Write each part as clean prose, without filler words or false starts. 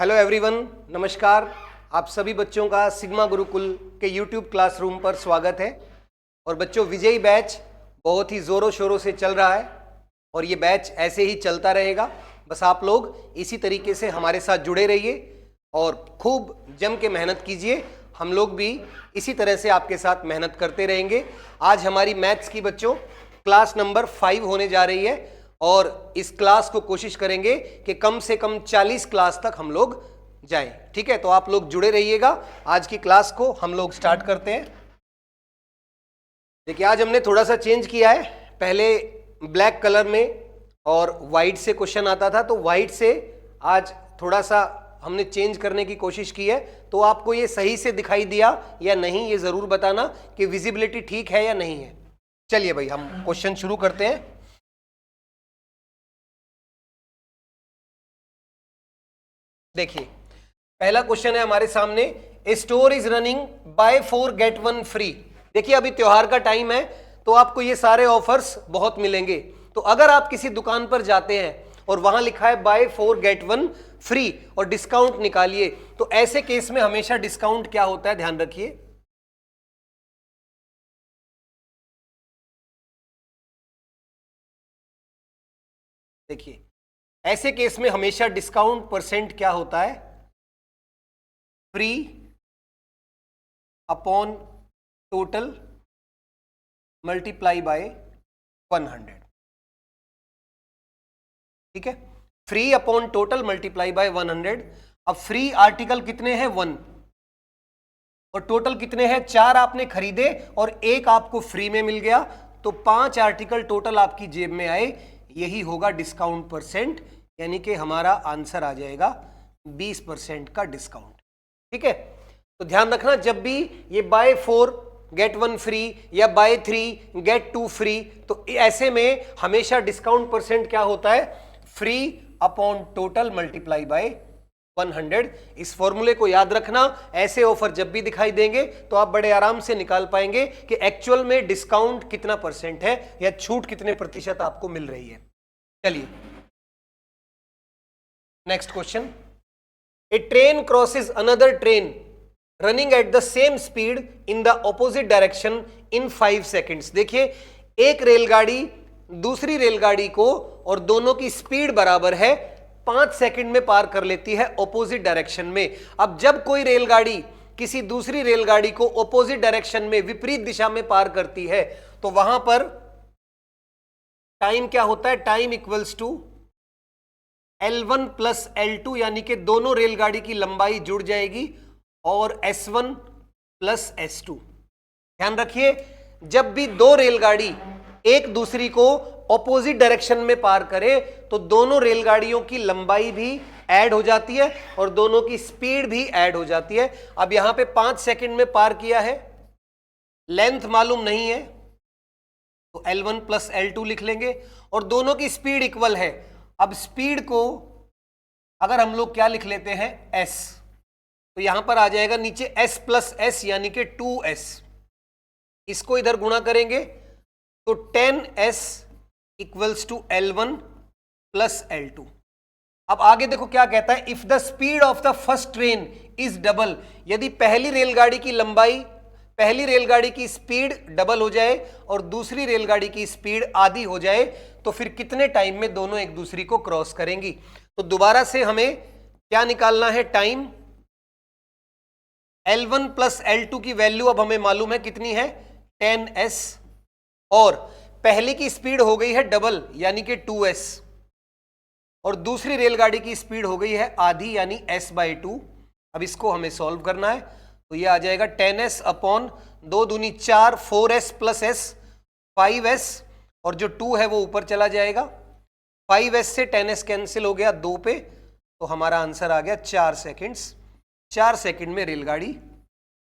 Hello everyone, नमस्कार। आप सभी बच्चों का सिग्मा गुरुकुल के यूट्यूब क्लासरूम पर स्वागत है। और बच्चों, विजयी बैच बहुत ही ज़ोरों शोरों से चल रहा है और ये बैच ऐसे ही चलता रहेगा। बस आप लोग इसी तरीके से हमारे साथ जुड़े रहिए और खूब जम के मेहनत कीजिए। हम लोग भी इसी तरह से आपके साथ मेहनत करते रहेंगे। आज हमारी मैथ्स की बच्चों क्लास नंबर 5 होने जा रही है और इस क्लास को कोशिश करेंगे कि कम से कम 40 क्लास तक हम लोग जाएं। ठीक है, तो आप लोग जुड़े रहिएगा। आज की क्लास को हम लोग स्टार्ट करते हैं। देखिए, आज हमने थोड़ा सा चेंज किया है। पहले ब्लैक कलर में और वाइट से क्वेश्चन आता था, तो वाइट से आज थोड़ा सा हमने चेंज करने की कोशिश की है। तो आपको ये सही से दिखाई दिया या नहीं, ये जरूर बताना कि विजिबिलिटी ठीक है या नहीं है। चलिए भाई, हम क्वेश्चन शुरू करते हैं। देखिए, पहला क्वेश्चन है हमारे सामने, a store is running buy 4 get 1 free. देखिए, अभी त्योहार का टाइम है तो आपको ये सारे ऑफर्स बहुत मिलेंगे। तो अगर आप किसी दुकान पर जाते हैं और वहां लिखा है बाय 4 गेट 1 फ्री और डिस्काउंट निकालिए, तो ऐसे केस में हमेशा डिस्काउंट क्या होता है, ध्यान रखिए। देखिए, ऐसे केस में हमेशा डिस्काउंट परसेंट क्या होता है, free upon total multiply by 100। ठीक है, free upon total multiply by 100। अब फ्री आर्टिकल कितने हैं, 1, और टोटल कितने हैं, 4 आपने खरीदे और 1 आपको फ्री में मिल गया, तो 5 आर्टिकल टोटल आपकी जेब में आए। यही होगा डिस्काउंट परसेंट, यानी कि हमारा आंसर आ जाएगा 20% का डिस्काउंट। ठीक है, तो ध्यान रखना, जब भी ये बाय 4 गेट 1 फ्री या बाय 3 गेट 2 फ्री, तो ऐसे में हमेशा डिस्काउंट परसेंट क्या होता है, free upon total multiply by 100। इस फॉर्मूले को याद रखना। ऐसे ऑफर जब भी दिखाई देंगे तो आप बड़े आराम से निकाल पाएंगे कि एक्चुअल में डिस्काउंट कितना परसेंट है या छूट कितने प्रतिशत आपको मिल रही है। चलिए, next question, A train crosses another train running at the same speed in the opposite direction in 5 seconds. देखिए, एक रेलगाड़ी दूसरी रेलगाड़ी को, और दोनों की स्पीड बराबर है, 5 सेकंड में पार कर लेती है ऑपोजिट डायरेक्शन में। अब जब कोई रेलगाड़ी किसी दूसरी रेलगाड़ी को ऑपोजिट डायरेक्शन में, विपरीत दिशा में पार करती है, तो वहां पर टाइम क्या होता है, time equals to L1 plus L2, यानी कि दोनों रेलगाड़ी की लंबाई जुड़ जाएगी, और S1 प्लस S2। ध्यान रखिए, जब भी दो रेलगाड़ी एक दूसरी को ऑपोजिट डायरेक्शन में पार करे तो दोनों रेलगाड़ियों की लंबाई भी ऐड हो जाती है और दोनों की स्पीड भी ऐड हो जाती है। अब यहां पे 5 सेकंड में पार किया है, लेंथ मालूम नहीं है, तो L1 प्लस L2 लिख लेंगे, और दोनों की स्पीड इक्वल है। अब स्पीड को अगर हम लोग क्या लिख लेते हैं, S, तो यहां पर आ जाएगा नीचे S प्लस S, यानी कि 2S। इसको इधर गुणा करेंगे तो 10S equals to L1 plus L2। अब आगे देखो क्या कहता है, if the speed of the first train is double, यदि पहली रेलगाड़ी की स्पीड डबल हो जाए और दूसरी रेलगाड़ी की स्पीड आधी हो जाए, तो फिर कितने टाइम में दोनों एक दूसरी को क्रॉस करेंगी। तो दोबारा से हमें क्या निकालना है, टाइम। L1 प्लस L2 की वैल्यू अब हमें मालूम है कितनी है, 10S, और पहली की स्पीड हो गई है डबल यानी कि 2S, और दूसरी रेलगाड़ी की स्पीड हो गई है आधी यानी S/2। अब इसको हमें सॉल्व करना है, तो ये आ जाएगा 10S अपॉन 2 दूनी 4, 4S प्लस S 5S, और जो 2 है वो ऊपर चला जाएगा, 5S से 10S कैंसिल हो गया 2 पे, तो हमारा आंसर आ गया 4 सेकेंड्स। 4 सेकेंड में रेलगाड़ी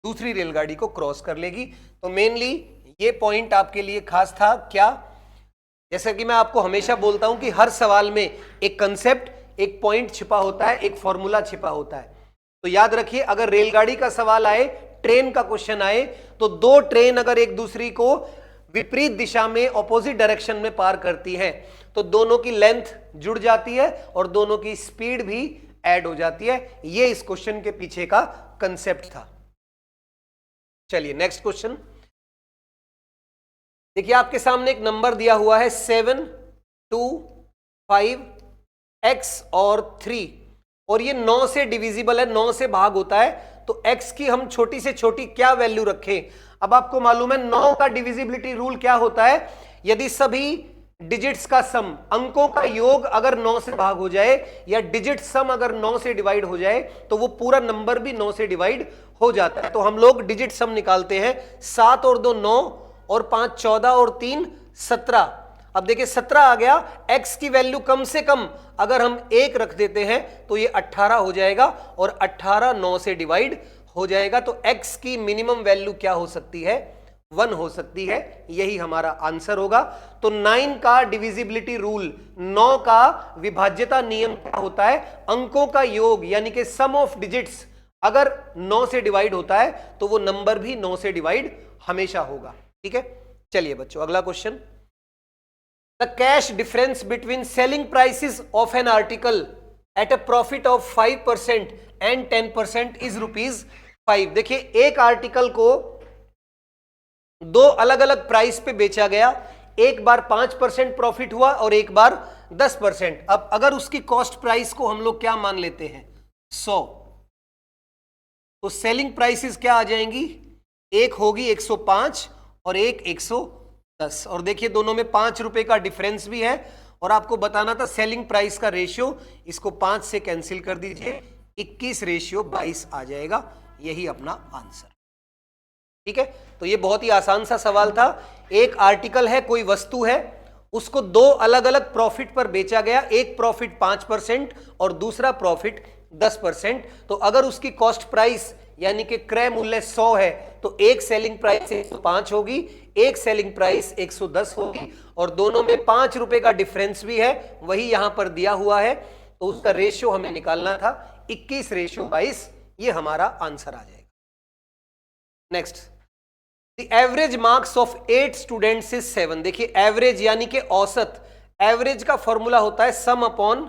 दूसरी रेलगाड़ी को क्रॉस कर लेगी। तो मेनली ये पॉइंट आपके लिए खास था क्या, जैसा कि मैं आपको हमेशा बोलता हूं कि हर सवाल में एक कंसेप्ट, एक पॉइंट छिपा होता है, एक फॉर्मूला छिपा होता है। तो याद रखिए, अगर रेलगाड़ी का सवाल आए, ट्रेन का क्वेश्चन आए, तो दो ट्रेन अगर एक दूसरी को विपरीत दिशा में ऑपोजिट डायरेक्शन में पार करती है तो दोनों की लेंथ जुड़ जाती है और दोनों की स्पीड भी ऐड हो जाती है। ये इस क्वेश्चन के पीछे का कंसेप्ट था। चलिए नेक्स्ट क्वेश्चन देखिए, आपके सामने एक नंबर दिया हुआ है 7, 2, 5, x और 3 और ये 9 से डिविजिबल है, 9 से भाग होता है। तो x की हम छोटी से छोटी क्या वैल्यू रखें? अब आपको मालूम है 9 का डिविजिबिलिटी रूल क्या होता है, यदि सभी डिजिट्स का सम, अंकों का योग अगर 9 से भाग हो जाए या डिजिट सम अगर 9 से डिवाइड हो जाए तो वो पूरा नंबर भी 9 से डिवाइड हो जाता है। तो हम लोग डिजिट सम निकालते हैं, 7 और 2 9 और 5 14 और 3 17। अब देखिए 17 आ गया, x की वैल्यू कम से कम अगर हम 1 रख देते हैं तो ये 18 हो जाएगा और 18 9 से डिवाइड हो जाएगा। तो x की मिनिमम वैल्यू क्या हो सकती है? 1 हो सकती है। यही हमारा आंसर होगा। तो 9 का डिविजिबिलिटी रूल, 9 का विभाज्यता नियम क्या होता है? अंकों का योग यानी कि सम ऑफ डिजिट्स अगर 9 से डिवाइड होता है तो वो नंबर भी 9 से डिवाइड हमेशा होगा। ठीक है, चलिए बच्चों अगला question. The cash difference between selling prices of an article at a profit of 5% and 10% is ₹5। देखिए एक आर्टिकल को दो अलग अलग प्राइस पे बेचा गया, एक बार 5% प्रॉफिट हुआ और एक बार 10%। अब अगर उसकी कॉस्ट प्राइस को हम लोग क्या मान लेते हैं? 100, तो सेलिंग प्राइसेस क्या आ जाएंगी? एक होगी 105 और एक 110। और देखिए दोनों में 5 रुपए का डिफरेंस भी है और आपको बताना था सेलिंग प्राइस का रेशियो, इसको 5 से कैंसिल कर दीजिए, 21:22 आ जाएगा। यही अपना आंसर। ठीक है, तो ये बहुत ही आसान सा सवाल था। एक आर्टिकल है, कोई वस्तु है, उसको दो अलग अलग प्रॉफिट पर बेचा गया, एक प्रॉफिट 5% और दूसरा प्रॉफिट 10%। तो अगर उसकी कॉस्ट प्राइस यानी कि क्रय मूल्य 100 है तो एक सेलिंग प्राइस 105 होगी, एक सेलिंग प्राइस 110 होगी और दोनों में 5 रुपए का डिफरेंस भी है, वही यहां पर दिया हुआ है। तो उसका रेशियो हमें निकालना था 21:22। ये हमारा आंसर आ जाएगा। Next, the average marks of 8 students is 7। देखिए एवरेज यानी कि औसत, एवरेज का फॉर्मूला होता है सम अपॉन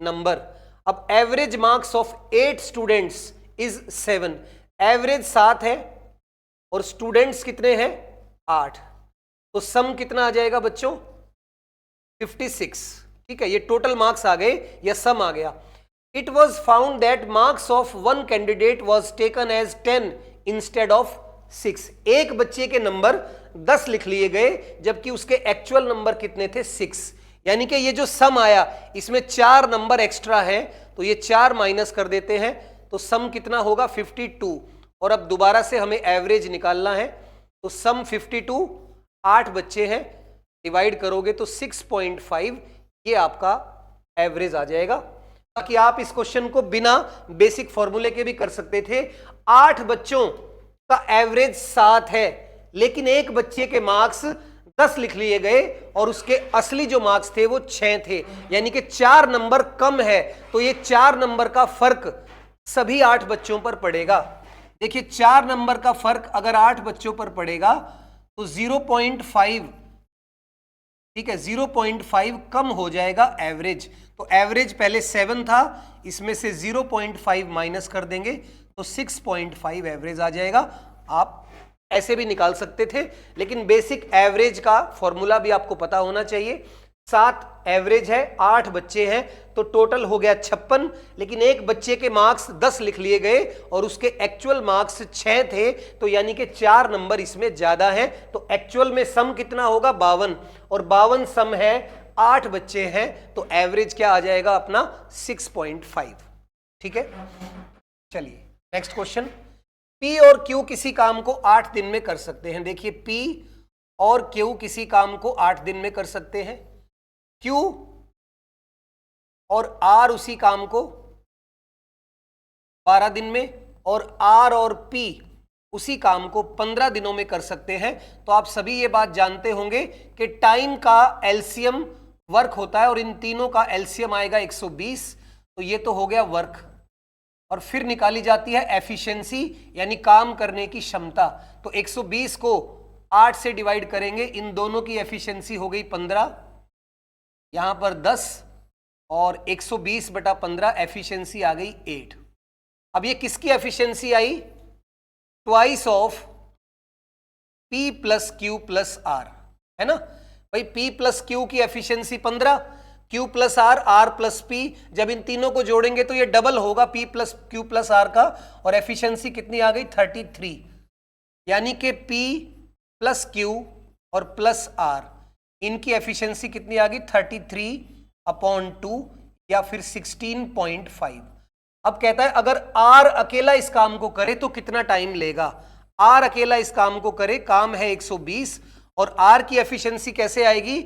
नंबर। अब average marks of 8 students is 7, average 7 है और स्टूडेंट्स कितने हैं? 8, तो सम कितना आ जाएगा बच्चों? 56। ठीक है, ये टोटल मार्क्स आ गए या सम आ गया। It was found that marks of one candidate was taken as 10 instead of 6। एक बच्चे के नंबर 10 लिख लिए गए जबकि उसके एक्चुअल नंबर कितने थे? 6। यानी कि ये जो सम आया इसमें 4 नंबर एक्स्ट्रा है, तो ये 4 माइनस कर देते हैं तो सम कितना होगा? 52। और अब दोबारा से हमें एवरेज निकालना है, तो सम 52, 8 बच्चे हैं, डिवाइड करोगे तो 6.5, ये आपका एवरेज आ जाएगा। ताकि आप इस क्वेश्चन को बिना बेसिक फॉर्मूले के भी कर सकते थे। 8 बच्चों का एवरेज 7 है लेकिन एक बच्चे के मार्क्स 10 लिख लिए गए और उसके असली जो मार्क्स थे वो 6 थे, यानी कि 4 नंबर कम है। तो ये 4 नंबर का फर्क सभी 8 बच्चों पर पड़ेगा। देखिए 4 नंबर का फर्क अगर 8 बच्चों पर पड़ेगा तो 0.5, ठीक है, 0.5 कम हो जाएगा एवरेज। तो एवरेज पहले 7 था, इसमें से 0.5 माइनस कर देंगे तो 6.5 एवरेज आ जाएगा। आप ऐसे भी निकाल सकते थे लेकिन बेसिक एवरेज का फॉर्मूला भी आपको पता होना चाहिए। 7 एवरेज है, 8 बच्चे हैं तो टोटल हो गया 56, लेकिन एक बच्चे के मार्क्स 10 लिख लिए गए और उसके एक्चुअल मार्क्स 6 थे, तो यानी कि 4 नंबर इसमें ज्यादा है। तो एक्चुअल में सम कितना होगा? 52, और 52 सम है, 8 बच्चे हैं, तो एवरेज क्या आ जाएगा अपना? 6.5। ठीक है, चलिए नेक्स्ट क्वेश्चन। P और Q किसी काम को 8 दिन में कर सकते हैं। देखिए P और Q किसी काम को 8 दिन में कर सकते हैं, Q और R उसी काम को 12 दिन में, और R और P उसी काम को 15 दिनों में कर सकते हैं। तो आप सभी ये बात जानते होंगे कि टाइम का एलसीएम वर्क होता है और इन तीनों का एलसीएम आएगा 120। तो ये तो हो गया वर्क, और फिर निकाली जाती है एफिशिएंसी यानी काम करने की क्षमता। तो 120 को 8 से डिवाइड करेंगे, इन दोनों की एफिशिएंसी हो गई 15, यहां पर 10 और 120 बटा 15 एफिशिएंसी आ गई 8। अब ये किसकी efficiency I? Twice of P plus Q plus R, है ना भाई। P प्लस Q की efficiency 15, Q plus R, R plus P, जब इन तीनों को जोड़ेंगे तो ये डबल होगा P plus Q plus R का, और एफिशिएंसी कितनी आ गई? 33। यानी कि P प्लस Q और प्लस R, इनकी एफिशिएंसी कितनी आ गई? 33/2 या फिर 16.5। अब कहता है अगर R अकेला इस काम को करे तो कितना टाइम लेगा? R अकेला इस काम को करे, काम है 120, और R की एफिशिएंसी कैसे आएगी?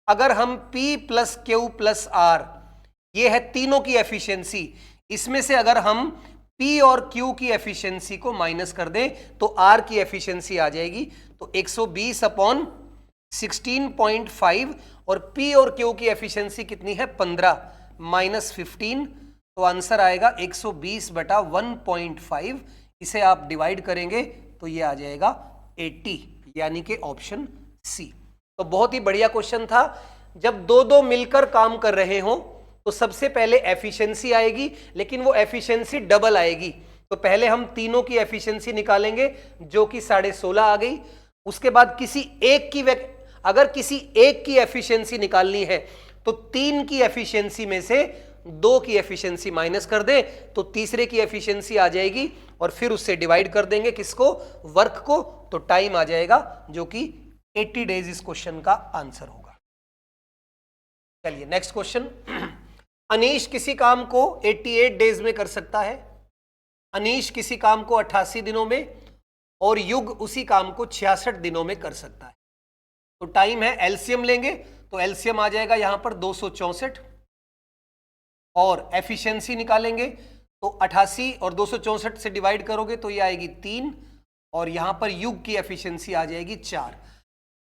अगर हम P plus Q plus R, ये है तीनों की एफिशिएंसी, इसमें से अगर हम P और Q की एफिशिएंसी को माइनस कर दें तो R की एफिशिएंसी आ जाएगी। तो 120/16.5, और P और Q की एफिशिएंसी कितनी है? 15 माइनस 15, तो आंसर आएगा 120/1.5। इसे आप डिवाइड करेंगे तो ये आ जाएगा 80, यानी कि ऑप्शन सी। तो बहुत ही बढ़िया क्वेश्चन था। जब दो दो मिलकर काम कर रहे हो तो सबसे पहले एफिशिएंसी आएगी, लेकिन वो एफिशिएंसी डबल आएगी। तो पहले हम तीनों की एफिशिएंसी निकालेंगे जो कि 16.5 आ गई। उसके बाद अगर किसी एक की एफिशिएंसी निकालनी है तो 3 की एफिशिएंसी में से 2 की एफिशिएंसी माइनस कर दे तो तीसरे की एफिशिएंसी आ जाएगी, और फिर उससे डिवाइड कर देंगे किसको? वर्क को। तो टाइम आ जाएगा जो कि 80 डेज इस क्वेश्चन का आंसर होगा। चलिए नेक्स्ट क्वेश्चन। अनीश किसी काम को 88 डेज में कर सकता है, अनीश किसी काम को 88 दिनों में, और युग उसी काम को 66 दिनों में कर सकता है। तो टाइम है, एलसीएम लेंगे तो एलसीएम आ जाएगा यहां पर 264, और एफिशिएंसी निकालेंगे तो 88 और 264 से डिवाइड करोगे तो ये आएगी 3, और यहां पर युग की एफिशिएंसी आ जाएगी 4।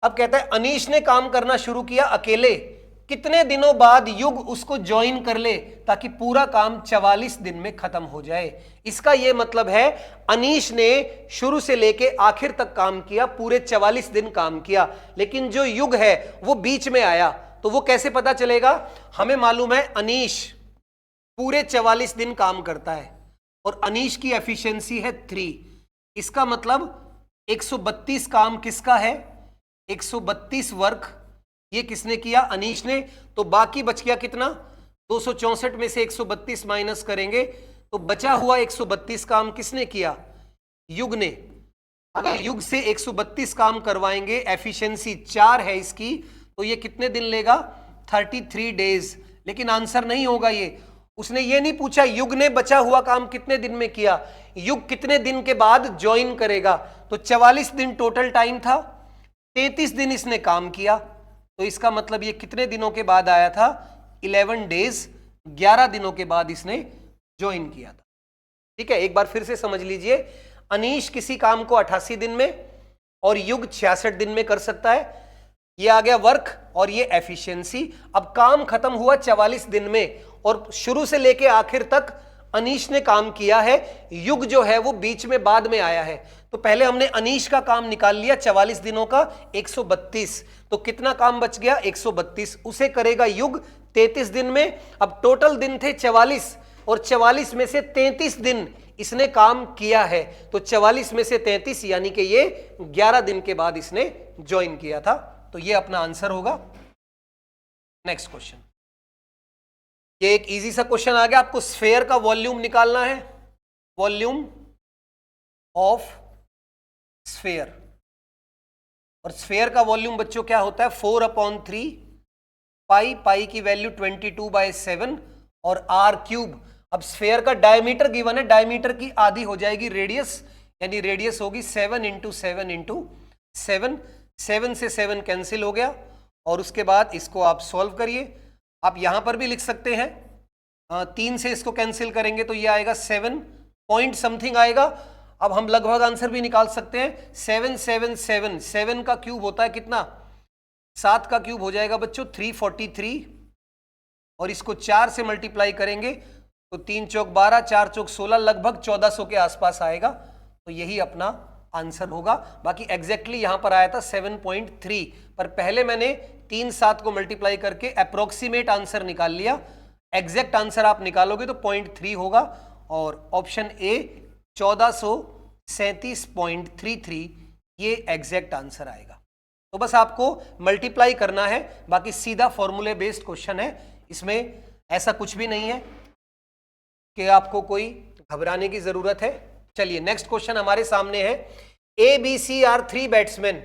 अब कहता है अनीश ने काम करना शुरू किया अकेले, कितने दिनों बाद युग उसको ज्वाइन कर ले ताकि पूरा काम 44 दिन में खत्म हो जाए। इसका यह मतलब है अनीश ने शुरू से लेके आखिर तक काम किया, पूरे 44 दिन काम किया, लेकिन जो युग है वो बीच में आया। तो वो कैसे पता चलेगा? हमें मालूम है अनीश पूरे 44 दिन काम करता है और अनीश की एफिशिएंसी है 3। इसका मतलब 132 काम किसका है? 132 वर्क ये किसने किया? अनीश ने। तो बाकी बच गया कितना? 264 में से 132 माइनस करेंगे तो बचा हुआ 132 काम किसने किया? युग ने। अगर युग से 132 काम करवाएंगे, एफिशिएंसी 4 है इसकी, तो ये कितने दिन लेगा? 33 डेज। लेकिन आंसर नहीं होगा ये। उसने ये नहीं पूछा युग ने बचा हुआ काम कितने दिन में किया, युग कितने दिन के बाद ज्वाइन करेगा। तो 44 दिन टोटल टाइम था, 33 दिन इसने काम किया, तो इसका मतलब ये कितने दिनों के बाद आया था? 11 डेज, 11 दिनों के बाद इसने ज्वाइन किया था। ठीक है, एक बार फिर से समझ लीजिए। अनीश किसी काम को 88 दिन में और युग 66 दिन में कर सकता है। ये आ गया वर्क और ये एफिशिएंसी। अब काम खत्म हुआ 44 दिन में और शुरू से लेके आखिर तक अनीश ने काम किया है, युग जो है वो बीच में बाद में आया है। तो पहले हमने अनीश का काम निकाल लिया 44 दिनों का 132, तो कितना काम बच गया? 132। उसे करेगा युग 33 दिन में। अब टोटल दिन थे 44 और 44 में से 33 दिन इसने काम किया है, तो 44 में से 33 यानी कि ये 11 दिन के बाद इसने ज्वाइन किया था। तो ये अपना आंसर होगा। नेक्स्ट क्वेश्चन, ये एक इजी सा क्वेश्चन आ गया। आपको स्फेयर का वॉल्यूम निकालना है, वॉल्यूम ऑफ स्फेयर। और स्फेयर का वॉल्यूम बच्चों क्या होता है? 4/3 पाई, पाई की वैल्यू 22/7 और r क्यूब। अब स्फेयर का डायमीटर गिवन है, डायमीटर की आधी हो जाएगी रेडियस, यानी रेडियस होगी 7 × 7 × 7। 7 से 7 कैंसिल हो गया और उसके बाद इसको आप सॉल्व करिए। आप यहां पर भी लिख सकते हैं, 3 से इसको कैंसिल करेंगे तो ये आएगा 7 पॉइंट समथिंग आएगा। अब हम लगभग आंसर भी निकाल सकते हैं। 7 7 7, 7 का क्यूब होता है कितना? 7 का क्यूब हो जाएगा बच्चों 343, और इसको 4 से मल्टीप्लाई करेंगे तो 3 चौक 12, 4 चौक 16, लगभग 1400 के आसपास आएगा। तो यही अपना आंसर होगा। बाकी एग्जैक्टली यहां पर आया था 7.3, पर पहले मैंने 3 7 को मल्टीप्लाई करके अप्रोक्सीमेट आंसर निकाल लिया। एग्जैक्ट आंसर आप निकालोगे तो 0.3 होगा और ऑप्शन ए 1437.33 ये एग्जैक्ट आंसर आएगा। तो बस आपको मल्टीप्लाई करना है, बाकी सीधा फॉर्मूले बेस्ड क्वेश्चन है, इसमें ऐसा कुछ भी नहीं है कि आपको कोई घबराने की जरूरत है। चलिए नेक्स्ट क्वेश्चन हमारे सामने है। A B C are 3 batsman.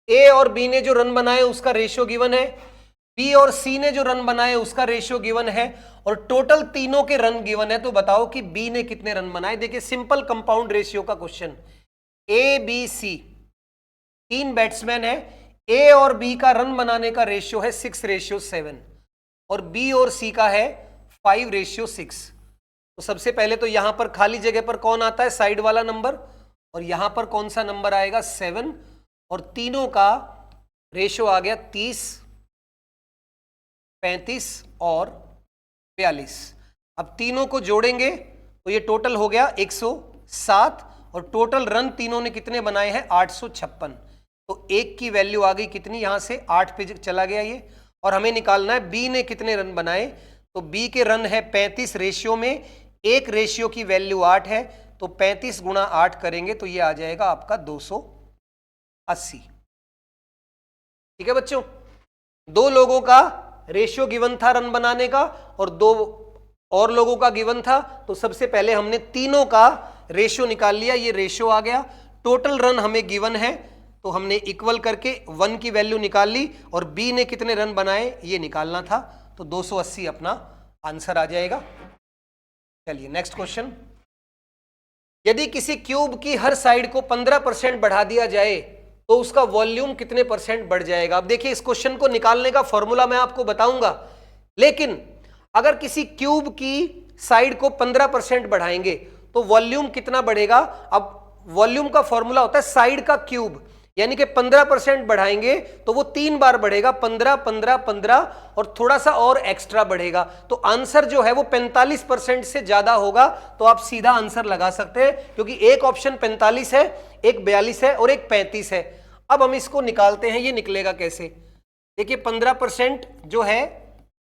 A और बी ने जो रन बनाए उसका रेशियो गिवन है, बी और सी ने जो रन बनाए उसका रेशियो गिवन है और टोटल तीनों के रन गिवन है। तो बताओ कि बी ने कितने रन बनाए। देखिए सिंपल कंपाउंड रेशियो का question. A B C 3 batsman है, ए और बी का रन बनाने का रेशियो है 6:7 और बी और सी का है 5:6। तो सबसे पहले तो यहां पर खाली जगह पर कौन आता है, साइड वाला नंबर, और यहां पर कौन सा नंबर आएगा 7, और तीनों का रेशियो आ गया 30, 35 और 42। अब तीनों को जोड़ेंगे तो ये टोटल हो गया 107 और टोटल रन तीनों ने कितने बनाए हैं 856। तो एक की वैल्यू आ गई कितनी, यहां से 8 पे चला गया ये, और हमें निकालना है बी ने कितने रन बनाए। तो बी के रन है 35 रेशियो में, एक रेशियो की वैल्यू 8 है, तो 35 गुणा 8 करेंगे तो ये आ जाएगा आपका 280। ठीक है बच्चों, दो लोगों का रेशियो गिवन था रन बनाने का और दो और लोगों का गिवन था। तो सबसे पहले हमने तीनों का रेशियो निकाल लिया, ये रेशियो आ गया। टोटल रन हमें गिवन है तो हमने इक्वल करके 1 की वैल्यू निकाल ली और बी ने कितने रन बनाए ये निकालना था, तो 280 अपना आंसर आ जाएगा। चलिए नेक्स्ट क्वेश्चन। यदि किसी क्यूब की हर साइड को 15% बढ़ा दिया जाए तो उसका वॉल्यूम कितने % बढ़ जाएगा। अब देखिए इस क्वेश्चन को निकालने का फॉर्मूला मैं आपको बताऊंगा, लेकिन अगर किसी क्यूब की साइड को 15% बढ़ाएंगे तो वॉल्यूम कितना बढ़ेगा। अब वॉल्यूम का फॉर्मूला होता है साइड का क्यूब, यानी कि 15% बढ़ाएंगे तो वो 3 बार बढ़ेगा, 15, 15, 15 और थोड़ा सा और एक्स्ट्रा बढ़ेगा। तो आंसर जो है वो 45% से ज्यादा होगा। तो आप सीधा आंसर लगा सकते हैं, क्योंकि एक ऑप्शन 45 है, एक 42 है और एक 35 है। अब हम इसको निकालते हैं, ये निकलेगा कैसे। देखिए 15% जो है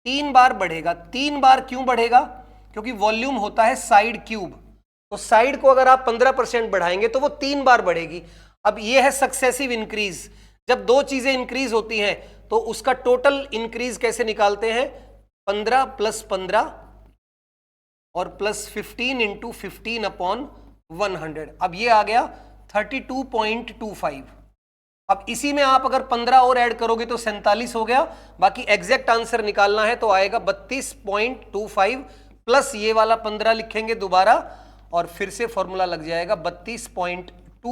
3 बार बढ़ेगा। 3 बार क्यों बढ़ेगा, क्योंकि वॉल्यूम होता है साइड क्यूब, तो साइड को अगर आप 15% बढ़ाएंगे तो वो 3 बार बढ़ेगी। अब ये है सक्सेसिव इंक्रीज। जब दो चीजें इंक्रीज होती हैं तो उसका टोटल इंक्रीज कैसे निकालते हैं, 15 + 15 और +15 × 15/100। अब ये आ गया 32.25। अब इसी में आप अगर 15 और ऐड करोगे तो 47 हो गया। बाकी एग्जैक्ट आंसर निकालना है तो आएगा 32.25 प्लस ये वाला 15 लिखेंगे दोबारा और फिर से फॉर्मूला लग जाएगा 32.25 ×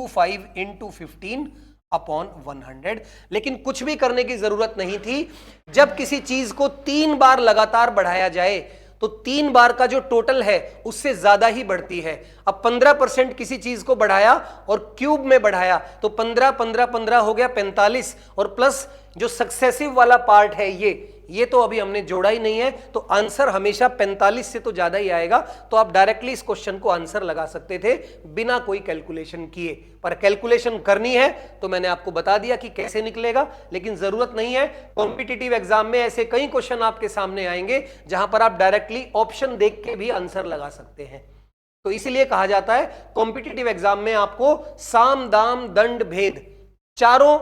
15/100। लेकिन कुछ भी करने की जरूरत नहीं थी। जब किसी चीज को 3 बार लगातार बढ़ाया जाए तो 3 बार का जो टोटल है उससे ज्यादा ही बढ़ती है। अब 15% किसी चीज को बढ़ाया और क्यूब में बढ़ाया तो 15 15 15 हो गया 45 और प्लस जो सक्सेसिव वाला पार्ट है ये तो अभी हमने जोड़ा ही नहीं है, तो आंसर हमेशा 45 से तो ज्यादा ही आएगा। तो आप डायरेक्टली इस क्वेश्चन को आंसर लगा सकते थे बिना कोई कैलकुलेशन किए, पर कैलकुलेशन करनी है तो मैंने आपको बता दिया कि कैसे निकलेगा, लेकिन जरूरत नहीं है। कॉम्पिटिटिव एग्जाम में ऐसे कई क्वेश्चन आपके सामने आएंगे जहां पर आप डायरेक्टली ऑप्शन देख के भी आंसर लगा सकते हैं। तो इसीलिए कहा जाता है कॉम्पिटिटिव एग्जाम में आपको साम दाम दंड भेद चारों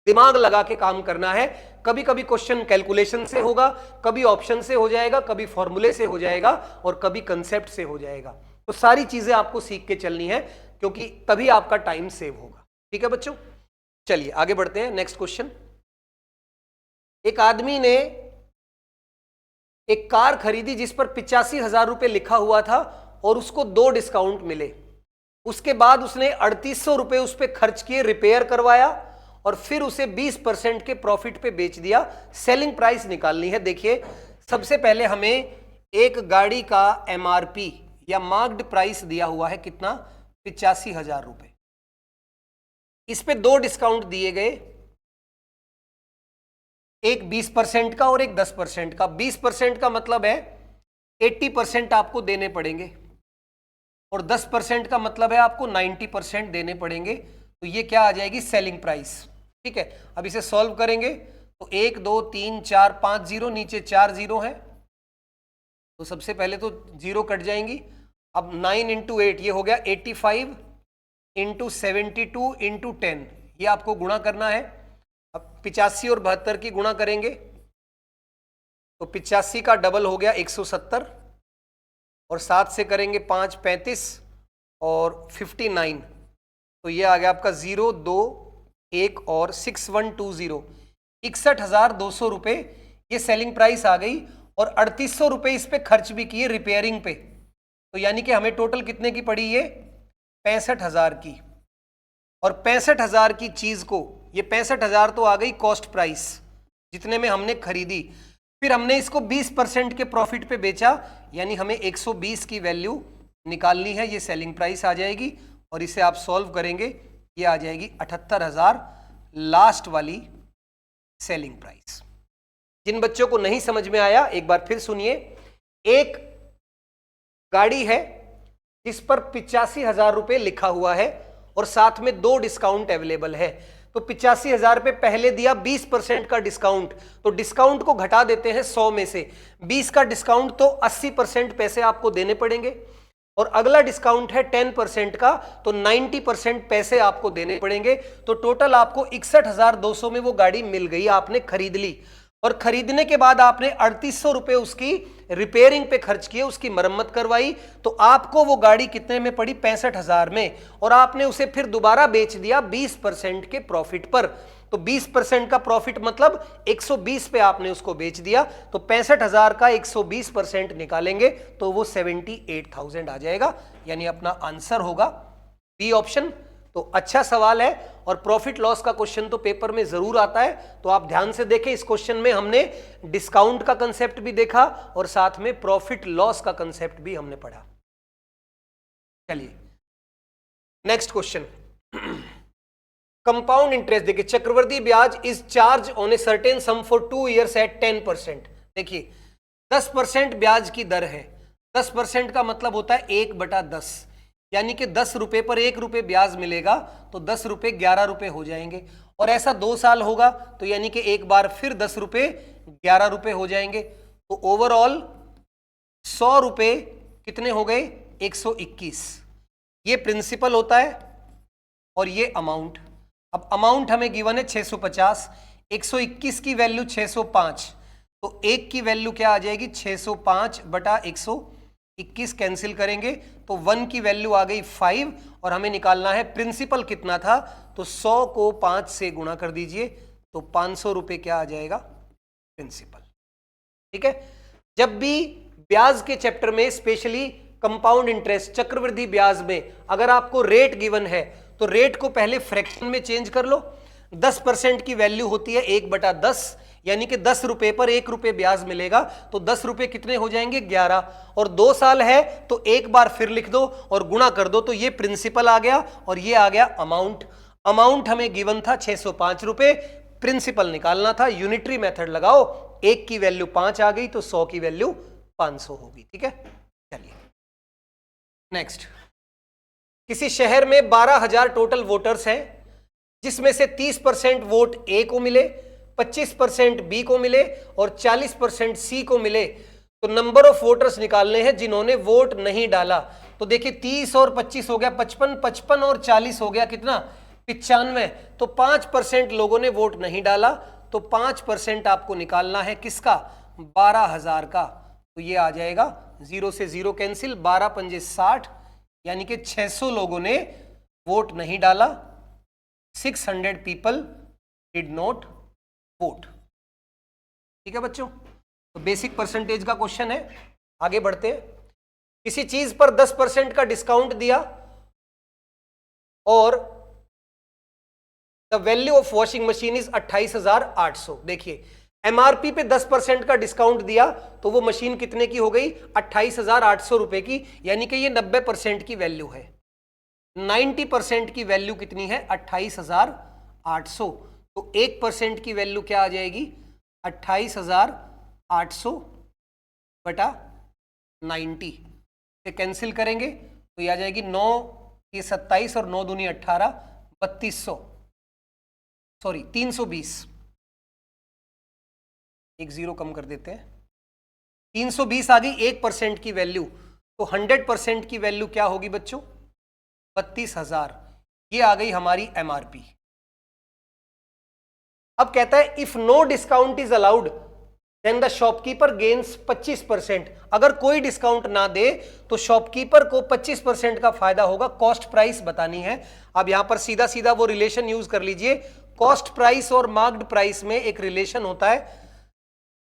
दिमाग लगा के काम करना है। कभी कभी क्वेश्चन कैलकुलेशन से होगा, कभी ऑप्शन से हो जाएगा, कभी फॉर्मूले से हो जाएगा और कभी कंसेप्ट से हो जाएगा। तो सारी चीजें आपको सीख के चलनी है, क्योंकि तभी आपका टाइम सेव होगा। ठीक है बच्चों, चलिए आगे बढ़ते हैं। Next question. एक आदमी ने एक कार खरीदी जिस पर 85,000 रुपए लिखा हुआ था और उसको 2 डिस्काउंट मिले। उसके बाद उसने 3800 रुपए उस पर खर्च किए, रिपेयर करवाया और फिर उसे 20% के प्रॉफिट पे बेच दिया। सेलिंग प्राइस निकालनी है। देखिए सबसे पहले हमें एक गाड़ी का MRP या मार्क्ड प्राइस दिया हुआ है कितना, 85,000 रुपए। इस पे 2 डिस्काउंट दिए गए, एक 20% का और एक 10% का। 20% का मतलब है 80% आपको देने पड़ेंगे और 10% का मतलब है आपको 90% देने पड़ेंगे। तो ये क्या आ जाएगी, सेलिंग प्राइस। ठीक है, अब इसे सॉल्व करेंगे तो 1 2 3 4 5 जीरो, नीचे 4 जीरो है तो सबसे पहले तो 0 कट जाएंगी। अब 9 इंटू 8 ये हो गया 85 इंटू 72 इंटू 10, ये आपको गुणा करना है। अब 85 और 72 की गुणा करेंगे तो 85 का डबल हो गया 170, और 7 से करेंगे 5 35 और 59, तो ये आ गया आपका 0 2 1 और 6120, 61,200 रुपये ये सेलिंग प्राइस आ गई। और 3800 रुपये इस पे खर्च भी किए रिपेयरिंग पे, तो यानी कि हमें टोटल कितने की पड़ी ये 65,000 की। और 65,000 की चीज को, ये 65,000 तो आ गई कॉस्ट प्राइस जितने में हमने खरीदी, फिर हमने इसको 20% के प्रॉफिट पे बेचा, यानी हमें 120 की वैल्यू निकालनी है, ये सेलिंग प्राइस आ जाएगी। और इसे आप सॉल्व करेंगे, ये आ जाएगी 78,000 लास्ट वाली सेलिंग प्राइस। जिन बच्चों को नहीं समझ में आया एक बार फिर सुनिए। एक गाड़ी है जिस पर 85,000 रुपए लिखा हुआ है और साथ में 2 डिस्काउंट अवेलेबल है। तो 85,000 रुपए पहले दिया 20% का डिस्काउंट, तो डिस्काउंट को घटा देते हैं 100 में से, 20 का डिस्काउंट तो 80% पैसे आपको देने पड़ेंगे, और अगला डिस्काउंट है 10% का, तो 90% पैसे आपको देने पड़ेंगे। तो टोटल आपको 61,200 में वो गाड़ी मिल गई, आपने खरीद ली। और खरीदने के बाद आपने 3800 रुपए उसकी रिपेयरिंग पे खर्च किए, उसकी मरम्मत करवाई, तो आपको वो गाड़ी कितने में पड़ी 65,000 में, और आपने उसे फिर दोबारा बेच दिया 20% के प्रॉफिट पर। तो 20% का प्रॉफिट मतलब 120 पे आपने उसको बेच दिया, तो 65,000 का 120% निकालेंगे तो वो 78,000 आ जाएगा, यानी अपना आंसर होगा बी ऑप्शन। तो अच्छा सवाल है, और प्रॉफिट लॉस का क्वेश्चन तो पेपर में जरूर आता है, तो आप ध्यान से देखें। इस क्वेश्चन में हमने डिस्काउंट का कंसेप्ट भी देखा और साथ में प्रॉफिट लॉस का कंसेप्ट भी हमने पढ़ा। चलिए नेक्स्ट क्वेश्चन, कंपाउंड इंटरेस्ट। देखिए चक्रवृद्धि ब्याज is charge on a certain sum for 2 years at 10%। देखिए 10% ब्याज की दर है, 10% का मतलब होता है 1/10, यानी कि 10 रुपए पर 1 रुपए ब्याज मिलेगा, तो 10 रुपए 11 रुपए हो जाएंगे। और ऐसा 2 साल होगा, तो यानी कि एक बार फिर 10 रुपए 11 रुपए हो जाएंगे। तो ओवरऑल 100 रुपए कितने हो गए 121, ये प्रिंसिपल होता है और ये अमाउंट। अब अमाउंट हमें गिवन है 650, 121 की वैल्यू 605, तो एक की वैल्यू क्या आ जाएगी 605/121, कैंसिल करेंगे तो 1 की वैल्यू आ गई 5, और हमें निकालना है प्रिंसिपल कितना था, तो 100 को 5 से गुणा कर दीजिए, तो 500 रुपए क्या आ जाएगा प्रिंसिपल। ठीक है, जब भी ब्याज के चैप्टर में स्पेशली कंपाउंड इंटरेस्ट चक्रवृद्धि ब्याज में अगर आपको रेट गिवन है, तो रेट को पहले फ्रैक्शन में चेंज कर लो। 10% की वैल्यू होती है 1/10, यानी कि 10 रुपए पर 1 रुपए ब्याज मिलेगा, तो 10 रुपए कितने हो जाएंगे 11, और 2 साल है तो एक बार फिर लिख दो और गुणा कर दो, तो ये प्रिंसिपल आ गया और ये आ गया अमाउंट। अमाउंट हमें गिवन था 605 रुपए, प्रिंसिपल निकालना था, यूनिटरी मेथड लगाओ, 1 की वैल्यू 5 आ गई तो 100 की वैल्यू 500 होगी। ठीक है, चलिए नेक्स्ट। किसी शहर में 12,000 टोटल वोटर्स हैं, जिसमें से 30% वोट ए को मिले, 25% बी को मिले और 40% सी को मिले, तो नंबर ऑफ वोटर्स निकालने हैं जिन्होंने वोट नहीं डाला। तो देखिए 30 और 25 हो गया 55, 55 और 40 हो गया कितना 95, तो 5% लोगों ने वोट नहीं डाला, तो 5% आपको निकालना है किसका 12,000 का, तो ये आ जाएगा 0 से 0 कैंसिल, 12 पंजे 60, यानी कि 600 लोगों ने वोट नहीं डाला, 600 पीपल डिड नॉट वोट। ठीक है बच्चों, तो बेसिक परसेंटेज का क्वेश्चन है। आगे बढ़ते हैं। किसी चीज पर 10% का डिस्काउंट दिया और the value of washing machine is 28,800। देखिए एमआरपी पे 10% का डिस्काउंट दिया तो वो मशीन कितने की हो गई 28,800 रुपए की, यानी कि ये 90% की वैल्यू है। 90% की वैल्यू कितनी है 28,800, तो 1% की वैल्यू क्या आ जाएगी 28,800 बटा 90 से कैंसिल करेंगे तो ये आ जाएगी 9 ये 27 और 9 दूनी 18, 3200 सॉरी 320, एक जीरो कम कर देते हैं, 320 आ गई 1% की वैल्यू, तो 100% की वैल्यू क्या होगी बच्चों? 32,000। ये आ गई हमारी एमआरपी। अब कहता है if no discount is allowed then the shopkeeper gains 25%। अगर कोई डिस्काउंट ना दे तो शॉपकीपर को 25% का फायदा होगा। कॉस्ट प्राइस बतानी है। अब यहां पर सीधा सीधा वो रिलेशन यूज कर लीजिए। कॉस्ट प्राइस और मार्क्ड प्राइस में एक रिलेशन होता है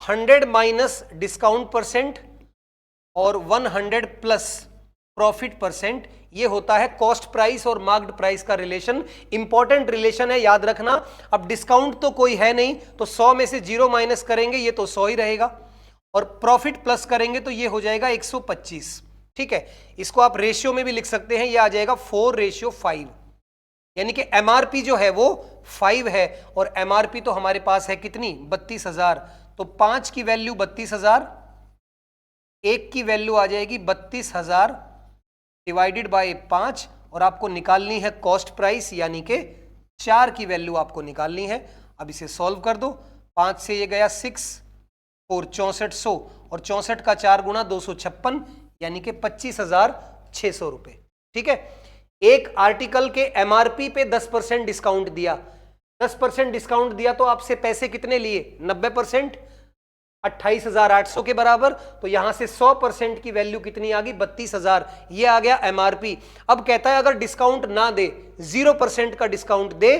100 माइनस डिस्काउंट परसेंट और 100 प्लस प्रॉफिट परसेंट। ये होता है कॉस्ट प्राइस और मार्क्ड प्राइस का रिलेशन। इंपॉर्टेंट रिलेशन है, याद रखना। अब डिस्काउंट तो कोई है नहीं, तो 100 में से 0 माइनस करेंगे ये तो 100 ही रहेगा, और प्रॉफिट प्लस करेंगे तो ये हो जाएगा 125। ठीक है, इसको आप रेशियो में भी लिख सकते हैं, ये आ जाएगा 4:5। यानी कि एमआरपी जो है वो 5 है, और एमआरपी तो हमारे पास है कितनी? 32,000। तो 5 की वैल्यू 32,000, 1 की वैल्यू आ जाएगी 32,000 डिवाइडेड बाय 5, और आपको निकालनी है कॉस्ट प्राइस, यानी कि 4 की वैल्यू आपको निकालनी है। अब इसे सॉल्व कर दो। 5 से ये गया 6, 4 6400, और 64 का 4 गुना 256, यानी कि 25,600 रुपए। ठीक है, एक आर्टिकल के एमआरपी पे 10% डिस्काउंट दिया, 10% डिस्काउंट दिया तो आपसे पैसे कितने लिए? 90%, 28,800 के बराबर। तो यहां से 100% की वैल्यू कितनी आ गई? 32,000। ये आ गया एमआरपी। अब कहता है अगर डिस्काउंट ना दे, 0% का डिस्काउंट दे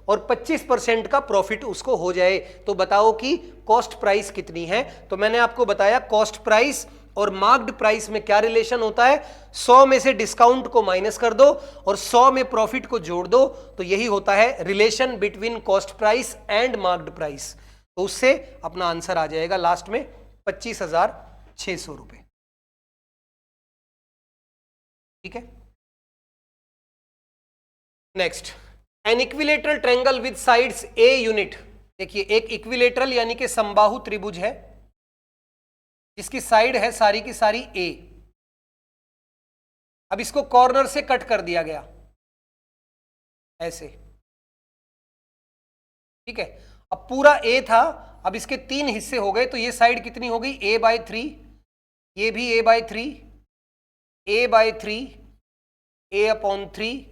और 25% का प्रॉफिट उसको हो जाए, तो बताओ कि कॉस्ट प्राइस कितनी है? तो मैंने आपको बताया कॉस्ट प्राइस और मार्क्ड प्राइस में क्या रिलेशन होता है? 100 में से डिस्काउंट को माइनस कर दो और 100 में प्रॉफिट को जोड़ दो, तो यही होता है relation between cost price and marked price. तो उससे अपना आंसर आ जाएगा लास्ट में 25,600 रुपए। ठीक है, next, an equilateral triangle with sides a unit. देखिए एक इक्विलेटरल यानी कि समबाहु त्रिभुज है जिसकी साइड है सारी की सारी ए। अब इसको कॉर्नर से कट कर दिया गया ऐसे। ठीक है, अब पूरा ए था, अब इसके 3 हिस्से हो गए, तो ये साइड कितनी हो गई? a/3, ये भी a/3, a/3, a/3,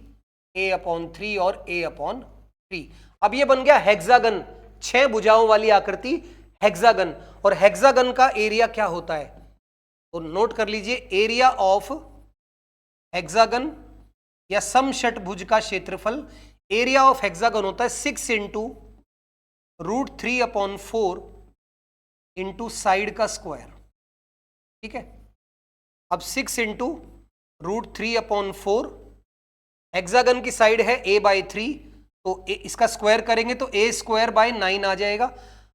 a/3 और a/3। अब ये बन गया हेक्सागन, 6 भुजाओं वाली आकृति हेक्सागन। और हेक्सागन का एरिया क्या होता है? तो नोट कर लीजिए, एरिया ऑफ हेक्सागन या समषटभुज का क्षेत्रफल, एरिया ऑफ हेक्सागन होता है 6 × √3/4 इंटू साइड का स्क्वायर। ठीक है, अब 6 × √3/4, हेक्सागन की साइड है a/3, तो इसका स्क्वायर करेंगे तो a²/9 आ जाएगा।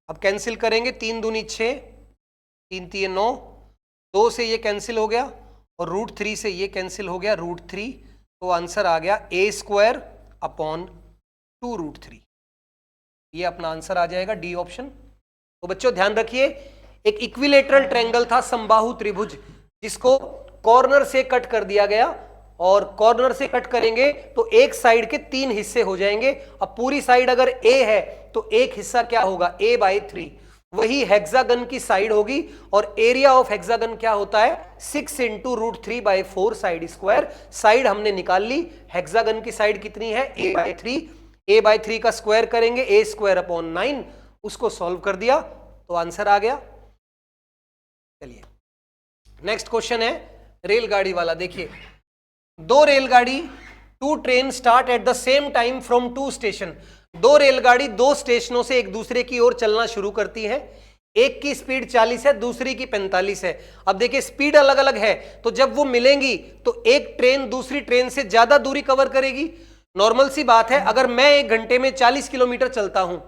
अब कैंसिल करेंगे, 3 दूनी 6, 3 3 9, 2 से ये कैंसिल हो गया और √3 से ये कैंसिल हो गया √3, तो आंसर आ गया a²/2√3। ये अपना आंसर आ जाएगा डी ऑप्शन। तो बच्चों ध्यान रखिए, एक इक्विलेटरल ट्रायंगल था समबाहु त्रिभुज जिसको कॉर्नर से कट कर दिया गया, और कॉर्नर से कट करेंगे तो एक साइड के 3 हिस्से हो जाएंगे। अब पूरी साइड अगर a है तो एक हिस्सा क्या होगा? a/3, वही हेक्सागन की साइड होगी। और एरिया ऑफ हेक्सागन क्या होता है? 6 × √3/4 साइड स्क्वायर। साइड हमने निकाल ली, हेक्सागन की साइड कितनी है? a/3, a/3 का स्क्वायर करेंगे a²/9, उसको सॉल्व कर दिया तो आंसर आ गया। चलिए नेक्स्ट क्वेश्चन है रेलगाड़ी वाला। देखिए, 2 रेलगाड़ी, 2 train start at the same time from 2 station. 2 रेलगाड़ी 2 स्टेशनों से एक दूसरे की ओर चलना शुरू करती है। एक की स्पीड 40 है, दूसरी की 45 है। अब देखिए स्पीड अलग अलग है, तो जब वो मिलेंगी तो एक ट्रेन दूसरी ट्रेन से ज्यादा दूरी कवर करेगी। नॉर्मल सी बात है, अगर मैं 1 घंटे में 40 किलोमीटर चलता हूं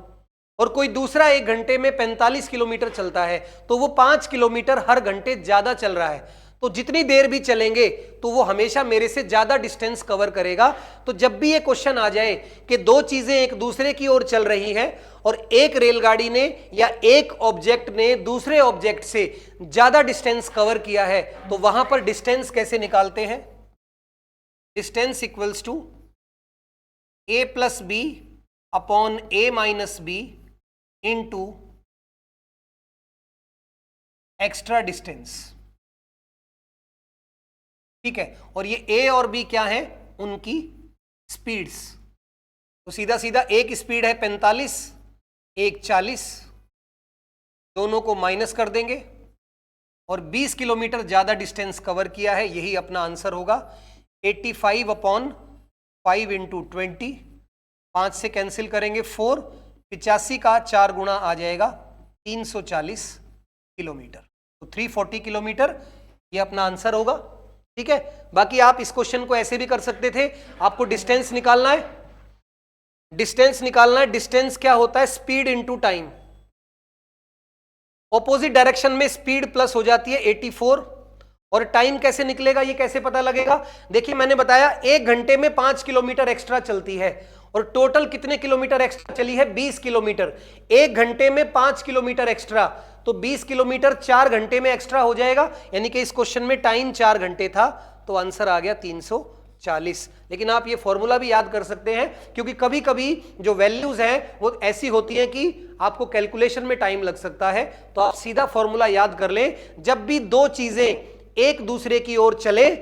और कोई दूसरा 1 घंटे में 45 किलोमीटर चलता है, तो वो 5 किलोमीटर हर घंटे ज्यादा चल रहा है। तो जितनी देर भी चलेंगे तो वो हमेशा मेरे से ज्यादा डिस्टेंस कवर करेगा। तो जब भी ये क्वेश्चन आ जाए कि 2 चीजें एक दूसरे की ओर चल रही हैं और एक रेलगाड़ी ने या एक ऑब्जेक्ट ने दूसरे ऑब्जेक्ट से ज्यादा डिस्टेंस कवर किया है, तो वहां पर डिस्टेंस कैसे निकालते हैं? Distance equals to a+b/a - b into extra distance, ठीक है। और ये ए और बी क्या है, उनकी स्पीड्स। तो सीधा सीधा एक स्पीड है 45, एक 40, दोनों को माइनस कर देंगे और 20 किलोमीटर ज्यादा डिस्टेंस कवर किया है, यही अपना आंसर होगा। 85/5 × 20, 5 से कैंसिल करेंगे 4, 85 का 4 गुना आ जाएगा 340 किलोमीटर। तो 340 किलोमीटर ये अपना आंसर होगा, ठीक है। बाकी आप इस क्वेश्चन को ऐसे भी कर सकते थे, आपको डिस्टेंस निकालना है, डिस्टेंस निकालना है। डिस्टेंस क्या होता है, speed into time. Opposite direction में स्पीड प्लस हो जाती है 84, और टाइम कैसे निकलेगा, ये कैसे पता लगेगा। देखिए मैंने बताया 1 घंटे में 5 किलोमीटर एक्स्ट्रा चलती है, और टोटल कितने किलोमीटर एक्स्ट्रा चली है, 20 किलोमीटर। 1 घंटे में 5 किलोमीटर एक्स्ट्रा, तो 20 किलोमीटर 4 घंटे में एक्स्ट्रा हो जाएगा, यानी कि इस क्वेश्चन में टाइम 4 घंटे था, तो आंसर आ गया 340। लेकिन आप ये फॉर्मूला भी याद कर सकते हैं, क्योंकि कभी कभी जो वैल्यूज हैं वो ऐसी होती हैं कि आपको कैलकुलेशन में टाइम लग सकता है, तो आप सीधा फॉर्मूला याद कर लें। जब भी दो चीजें एक दूसरे की ओर चले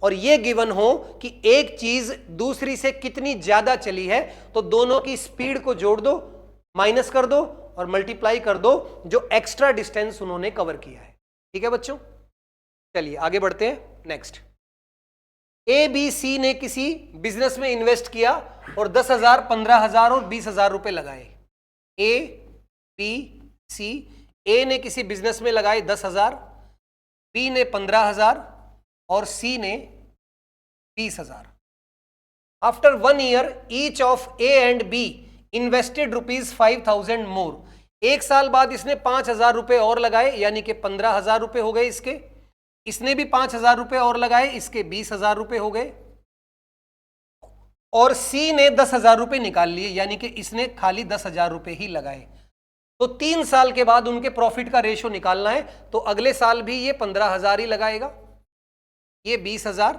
और ये गिवन हो कि एक चीज दूसरी से कितनी ज्यादा चली है, तो दोनों की स्पीड को जोड़ दो, माइनस कर दो और मल्टीप्लाई कर दो जो एक्स्ट्रा डिस्टेंस उन्होंने कवर किया है। ठीक है बच्चों, चलिए आगे बढ़ते हैं। नेक्स्ट, ए बी सी ने किसी बिजनेस में इन्वेस्ट किया और 10,000, 15,000 और 20,000 रुपए लगाए। ए बी सी, ए ने किसी बिजनेस में लगाए 10,000, बी ने 15,000 और सी ने 20,000। After 1 year each of A and be invested ₹5,000 मोर। एक साल बाद इसने 5,000 रुपए और लगाए, यानी कि 15,000 रुपए हो गए इसके। इसने भी 5,000 रुपए और लगाए, इसके 20,000 रुपए हो गए। और सी ने 10,000 रुपए निकाल लिए, यानी कि इसने खाली 10,000 रुपए ही लगाए। तो 3 साल के बाद उनके प्रॉफिट का रेशो निकालना है, तो अगले साल भी ये 15,000 ही लगाएगा, ये 20,000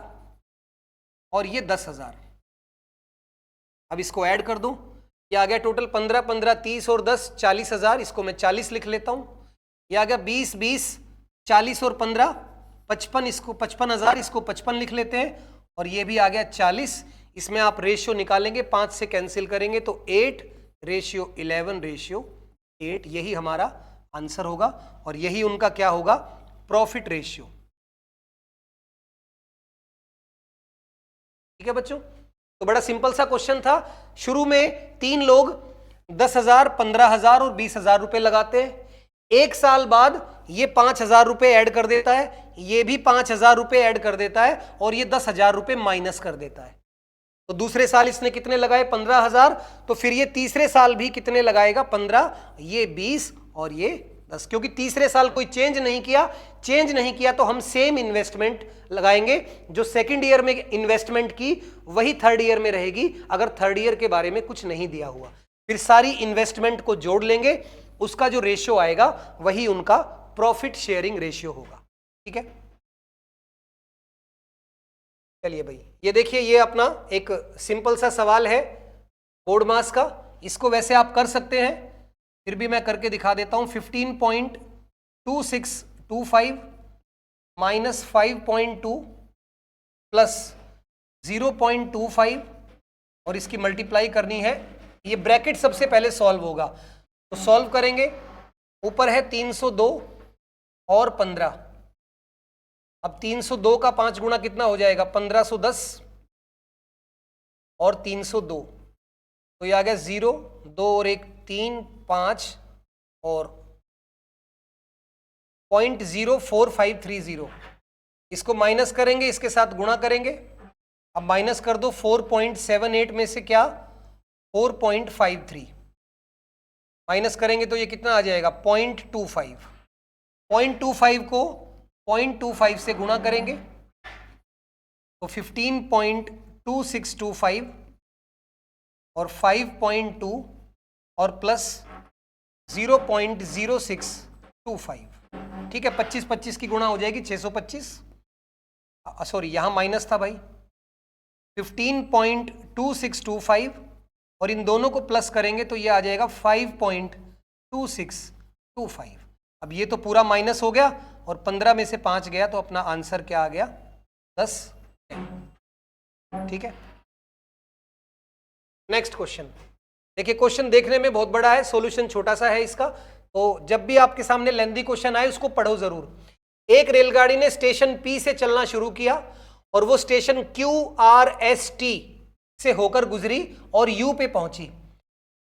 और ये 10,000। अब इसको ऐड कर दूं, ये आ गया टोटल 15, 15, 30 और 10, 40,000। इसको मैं 40 लिख लेता हूं। ये आ गया 20, 20, 40 और 15, 55। इसको 55,000, इसको 55 लिख लेते हैं। और ये भी आ गया 40। इसमें आप रेशियो निकालेंगे, 5 से कैंसिल करेंगे तो 8:11:8, यही हमारा आंसर होगा। और यही उनका क्या होगा, प्रॉफिट रेशियो। ठीक है बच्चों, तो बड़ा सिंपल सा क्वेश्चन था। शुरू में 3 लोग 10,000, 15,000 और 20,000 रुपए लगाते हैं। एक साल बाद ये 5,000 रुपए ऐड कर देता है, ये भी 5,000 रुपए ऐड कर देता है, और ये 10,000 रुपए माइनस कर देता है। तो दूसरे साल इसने कितने लगाए, 15,000। तो फिर ये तीसरे साल भी कितने लगाएगा, 15, ये 20 और ये 10। क्योंकि तीसरे साल कोई चेंज नहीं किया तो हम सेम इन्वेस्टमेंट लगाएंगे। जो सेकंड ईयर में इन्वेस्टमेंट की वही थर्ड ईयर में रहेगी, अगर थर्ड ईयर के बारे में कुछ नहीं दिया हुआ। फिर सारी इन्वेस्टमेंट को जोड़ लेंगे, उसका जो रेशियो आएगा वही उनका प्रॉफिट शेयरिंग रेशियो होगा। ठीक है, चलिए भाई, ये देखिए, ये अपना एक सिंपल सा सवाल है बोर्ड मास का। इसको वैसे आप कर सकते हैं, फिर भी मैं करके दिखा देता हूं। 15.2625 माइनस 5.2 प्लस 0.25 और इसकी मल्टीप्लाई करनी है। ये ब्रैकेट सबसे पहले सॉल्व होगा, तो सॉल्व करेंगे। ऊपर है 302 और 15। अब 302 का 5 गुना कितना हो जाएगा, 1510 और 302, तो ये आ गया 0, 2 और 1 3, 5 और 0.04530। इसको माइनस करेंगे, इसके साथ गुणा करेंगे। अब माइनस कर दो, 4.78 में से क्या, 4.53 माइनस करेंगे तो ये कितना आ जाएगा, 0.25। 0.25 को 0.25 से गुणा करेंगे तो 15.2625 और 5.2 और प्लस 0.0625। ठीक है, 25 की गुणा हो जाएगी 625। सॉरी, यहां माइनस था भाई। 15.2625 और इन दोनों को प्लस करेंगे तो ये आ जाएगा 5.2625। अब ये तो पूरा माइनस हो गया और 15 में से 5 गया तो अपना आंसर क्या आ गया 10। ठीक है, नेक्स्ट क्वेश्चन देखिए। क्वेश्चन देखने में बहुत बड़ा है, सॉल्यूशन छोटा सा है इसका, तो जब भी आपके सामने लेंथी क्वेश्चन आए उसको पढ़ो जरूर। एक रेलगाड़ी ने स्टेशन पी से चलना शुरू किया और वो स्टेशन QRST से होकर गुजरी और यू पे पहुंची।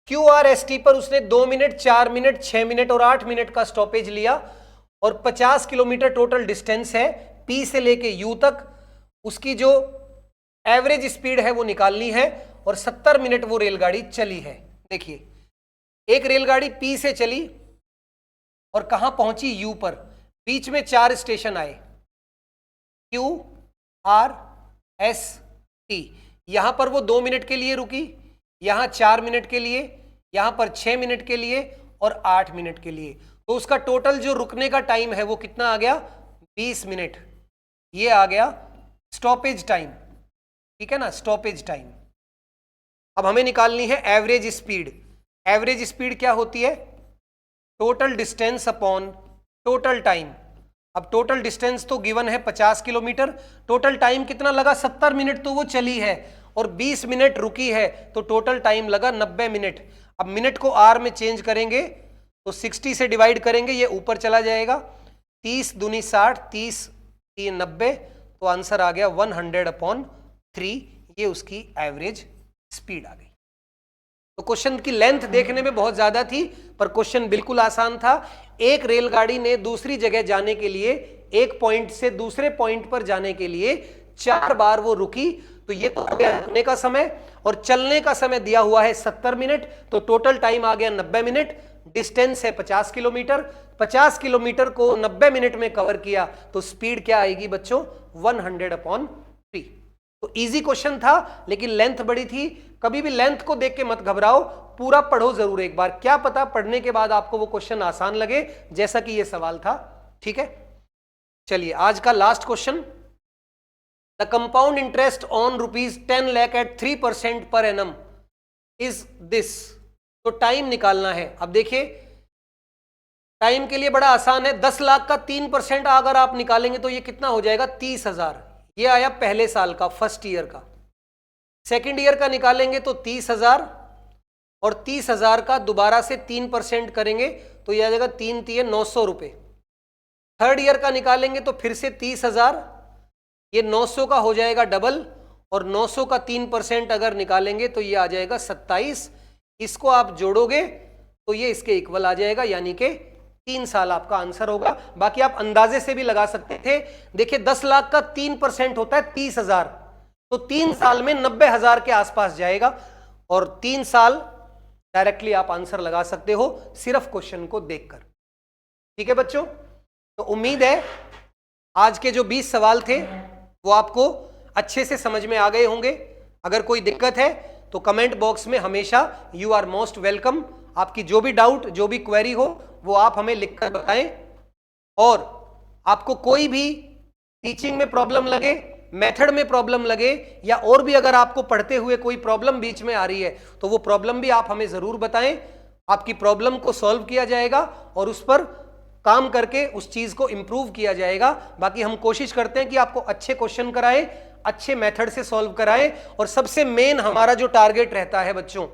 QRST पर उसने 2 मिनट, 4 मिनट, 6 मिनट और 8 मिनट का स्टॉपेज लिया और 50 किलोमीटर टोटल डिस्टेंस है पी से लेके यू तक। उसकी जो एवरेज स्पीड है वो निकालनी है और 70 मिनट वो रेलगाड़ी चली है। देखिए, एक रेलगाड़ी पी से चली और कहां पहुंची यू पर, बीच में 4 स्टेशन आए QRST। यहां पर वो 2 मिनट के लिए रुकी, यहां 4 मिनट के लिए, यहां पर 6 मिनट के लिए और 8 मिनट के लिए। तो उसका टोटल जो रुकने का टाइम है वो कितना आ गया 20 मिनट। ये आ गया स्टॉपेज टाइम, ठीक है ना, स्टॉपेज टाइम। अब हमें निकालनी है एवरेज स्पीड। एवरेज स्पीड क्या होती है, total distance upon total time. अब टोटल डिस्टेंस तो गिवन है 50 किलोमीटर, टोटल टाइम कितना लगा 70 मिनट तो वो चली है और 20 मिनट रुकी है, तो टोटल टाइम लगा 90 मिनट। अब मिनट को आर में चेंज करेंगे तो 60 से डिवाइड करेंगे, ये ऊपर चला जाएगा, 30 दूनी 60, 30 3 90, तो आंसर आ गया 100/3। ये उसकी एवरेज स्पीड आ गई। तो क्वेश्चन की लेंथ देखने में बहुत ज्यादा थी पर क्वेश्चन बिल्कुल आसान था। एक रेलगाड़ी ने दूसरी जगह जाने के लिए, एक पॉइंट से दूसरे पॉइंट पर जाने के लिए 4 बार वो रुकी, तो ये तो आ गया रुकने का समय और चलने का समय दिया हुआ है 70 मिनट, तो टोटल टाइम आ गया 90 मिनट। डिस्टेंस है 50 किलोमीटर, 50 किलोमीटर को 90 मिनट में कवर किया तो स्पीड क्या आएगी बच्चों 100/3। तो इजी क्वेश्चन था लेकिन लेंथ बड़ी थी। कभी भी लेंथ को देख के मत घबराओ, पूरा पढ़ो जरूर एक बार, क्या पता पढ़ने के बाद आपको वो क्वेश्चन आसान लगे जैसा कि ये सवाल था। ठीक है, चलिए आज का last question. The compound interest on ₹10 lakh at 3% per annum is this. तो टाइम निकालना है। अब देखिए टाइम के लिए बड़ा आसान है, 10 लाख का 3% अगर आप निकालेंगे तो ये कितना हो जाएगा 30,000। ये आया पहले साल का, फर्स्ट ईयर का। सेकेंड ईयर का निकालेंगे तो 30,000 और 30,000 का दोबारा से 3% करेंगे तो ये आ जाएगा 3 तिये 900 रुपये। थर्ड ईयर का निकालेंगे तो फिर से 30,000, ये 900 का हो जाएगा डबल और 900 का 3% अगर निकालेंगे तो ये आ जाएगा 27। इसको आप जोड़ोगे तो ये इसके इक्वल आ जाएगा, यानी कि 3 साल आपका आंसर होगा। बाकी आप अंदाजे से भी लगा सकते थे। देखिए 10 लाख का 3% होता है 30,000, तो 3 साल में 90,000 के आसपास जाएगा और 3 साल डायरेक्टली आप आंसर लगा सकते हो सिर्फ क्वेश्चन को देखकर। ठीक है बच्चों, तो उम्मीद है आज के जो 20 सवाल थे वो आपको अच्छे से समझ में आ गए होंगे। अगर कोई दिक्कत है तो कमेंट बॉक्स में हमेशा यू आर मोस्ट वेलकम। आपकी जो भी डाउट, जो भी क्वेरी हो वो आप हमें लिखकर बताएं। और आपको कोई भी टीचिंग में प्रॉब्लम लगे, मेथड में प्रॉब्लम लगे, या और भी अगर आपको पढ़ते हुए कोई प्रॉब्लम बीच में आ रही है तो वो प्रॉब्लम भी आप हमें जरूर बताएं। आपकी प्रॉब्लम को सॉल्व किया जाएगा और उस पर काम करके उस चीज को इंप्रूव किया जाएगा। बाकी हम कोशिश करते हैं कि आपको अच्छे क्वेश्चन कराएं, अच्छे मेथड से सॉल्व कराएं। और सबसे मेन हमारा जो टारगेट रहता है बच्चों,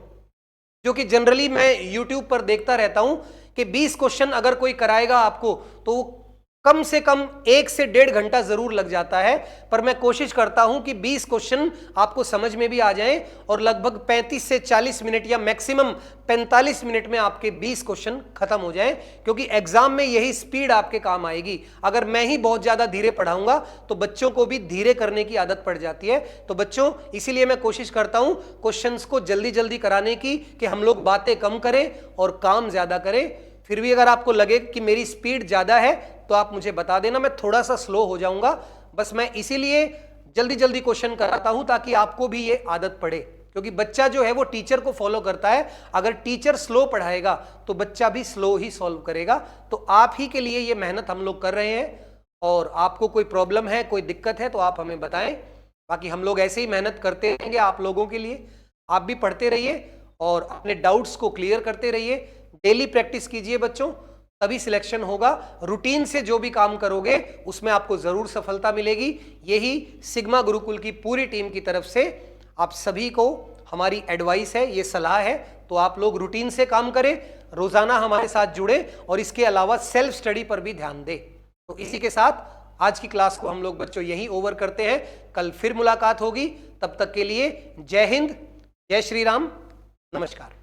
जो कि जनरली मैं YouTube पर देखता रहता हूं कि 20 क्वेश्चन अगर कोई कराएगा आपको तो कम से कम 1 से 1.5 घंटा जरूर लग जाता है, पर मैं कोशिश करता हूं कि 20 क्वेश्चन आपको समझ में भी आ जाएं और लगभग 35 से 40 मिनट या मैक्सिमम 45 मिनट में आपके 20 क्वेश्चन खत्म हो जाएं, क्योंकि एग्जाम में यही स्पीड आपके काम आएगी। अगर मैं ही बहुत ज्यादा धीरे पढ़ाऊंगा तो बच्चों को भी धीरे करने की आदत पड़ जाती है। तो बच्चों इसीलिए मैं कोशिश करता हूं क्वेश्चंस को जल्दी जल्दी कराने की, कि हम लोग बातें कम करें और काम ज्यादा करें। फिर भी अगर आपको लगे कि मेरी स्पीड ज्यादा है तो आप मुझे बता देना, मैं थोड़ा सा स्लो हो जाऊंगा। बस मैं इसीलिए जल्दी जल्दी क्वेश्चन कराता हूं ताकि आपको भी ये आदत पड़े, क्योंकि बच्चा जो है वो टीचर को फॉलो करता है। अगर टीचर स्लो पढ़ाएगा तो बच्चा भी स्लो ही सॉल्व करेगा। तो आप ही के लिए ये मेहनत हम लोग कर रहे हैं। और आपको कोई प्रॉब्लम है, कोई दिक्कत है तो आप हमें बताएं। बाकी हम लोग ऐसे ही मेहनत करते रहेंगे आप लोगों के लिए। आप भी पढ़ते रहिए और अपने डाउट्स को क्लियर करते रहिए। डेली प्रैक्टिस कीजिए बच्चों। तभी सिलेक्शन होगा। रूटीन से जो भी काम करोगे उसमें आपको जरूर सफलता मिलेगी। यही सिग्मा गुरुकुल की पूरी टीम की तरफ से आप सभी को हमारी एडवाइस है, ये सलाह है। तो आप लोग रूटीन से काम करें, रोजाना हमारे साथ जुड़े और इसके अलावा सेल्फ स्टडी पर भी ध्यान दें। तो इसी के साथ आज की क्लास को हम लोग बच्चों यही ओवर करते हैं। कल फिर मुलाकात होगी, तब तक के लिए जय हिंद, जय श्री राम, नमस्कार।